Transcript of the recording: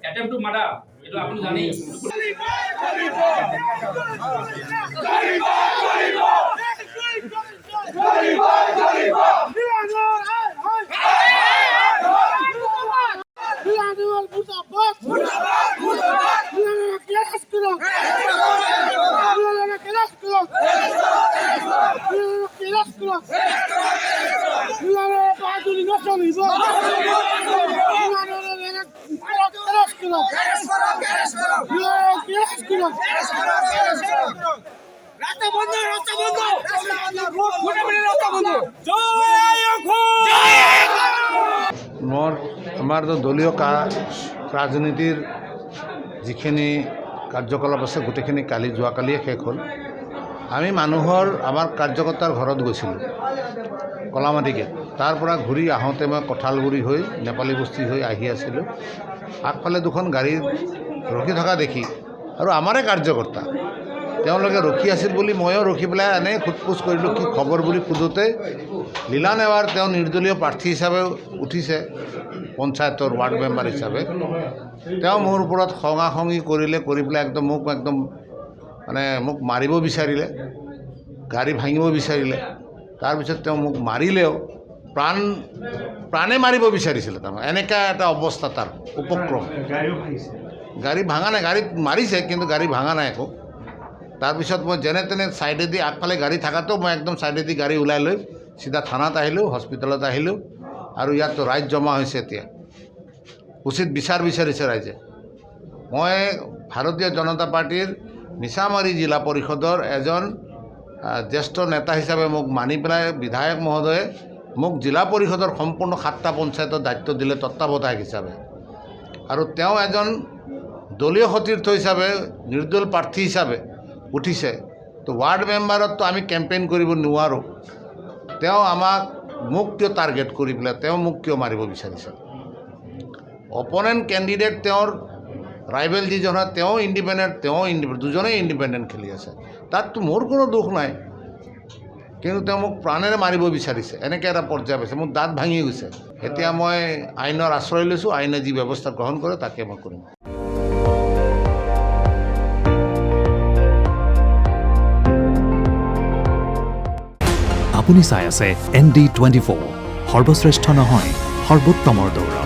attempt to murder. Itu apni jani. আমাৰ তো দলীয় ৰাজনীতিৰ যিখিনি কাৰ্যকলাপ আছে গোটেইখিনি যোৱাকালিয়ে শেষ হ'ল। আমি মানুহৰ আমাৰ কাৰ্যকৰ্তাৰ ঘৰত গৈছিলোঁ কলামাটিকে। তাৰ পৰা ঘূৰি আহোঁতে মই কঁঠালগুৰি হৈ নেপালী বস্তি হৈ আহি আছিলোঁ। আগফালে দুখন গাড়ী ৰখি থকা দেখি আৰু আমাৰে কাৰ্যকৰ্তা তেওঁলোকে ৰখি আছিল বুলি ময়ো ৰখি পেলাই এনেই সোধপোছ কৰিলোঁ কি খবৰ বুলি সোধোতে লীলা নেৱাৰ তেওঁ নিৰ্দলীয় প্ৰাৰ্থী হিচাপে উঠিছে পঞ্চায়তৰ ৱাৰ্ড মেম্বাৰ হিচাপে। তেওঁ মোৰ ওপৰত খঙাখঙি কৰি পেলাই একদম মোক মাৰিব বিচাৰিলে, গাড়ী ভাঙিব বিচাৰিলে। তাৰপিছত তেওঁ মোক মাৰিলেও প্ৰাণে মাৰিব বিচাৰিছিলে। তাৰমানে এনেকুৱা এটা অৱস্থা তাৰ উপক্ৰম। গাড়ী ভাঙা নাই, গাড়ী মাৰিছে কিন্তু গাড়ী ভাঙা নাই একো। তাৰপিছত মই যেনে তেনে ছাইডেদি আগফালে গাড়ী থকাটো মই একদম ছাইডেদি গাড়ী ওলাই লৈ চিধা থানাত আহিলোঁ, হস্পিটেলত আহিলোঁ। আৰু ইয়াততো ৰাইজ জমা হৈছে। এতিয়া উচিত বিচাৰ বিচাৰিছে ৰাইজে। মই ভাৰতীয় জনতা পাৰ্টীৰ মিছামাৰী জিলা পৰিষদৰ এজন জ্যেষ্ঠ নেতা হিচাপে মোক মানি পেলাই বিধায়ক মহোদয়ে মোক জিলা পৰিষদৰ সম্পূৰ্ণ 7টা পঞ্চায়তৰ দায়িত্ব দিলে তত্ত্বাৱধায়ক হিচাপে। আৰু তেওঁ এজন দলীয় সতীৰ্থ হিচাপে নিৰ্দল প্ৰাৰ্থী হিচাপে উঠিছে। তো ৱাৰ্ড মেম্বাৰততো আমি কেম্পেইন কৰিব নোৱাৰোঁ। তেওঁ মোক কিয় টাৰ্গেট কৰি পেলাই মোক কিয় মাৰিব বিচাৰিছে? অপনেণ্ট কেণ্ডিডেট তেওঁৰ ৰাইভেল যিজন হয় তেওঁ ইণ্ডিপেণ্ডেণ্ট, দুজনেই ইণ্ডিপেণ্ডেণ্ট খেলি আছে। তাততো মোৰ কোনো দুখ নাই, কিন্তু তেওঁ মোক প্ৰাণেৰে মাৰিব বিচাৰিছে। এনেকৈ এটা পৰ্যায় পাইছে, মোৰ দাঁত ভাঙি গৈছে। এতিয়া মই আইনৰ আশ্ৰয় লৈছোঁ। আইনে যি ব্যৱস্থা গ্ৰহণ কৰে তাকে মই কৰিম। আপুনি চাই আছে ND24, সৰ্বশ্ৰেষ্ঠ নহয় সৰ্বোত্তমৰ দৌৰ।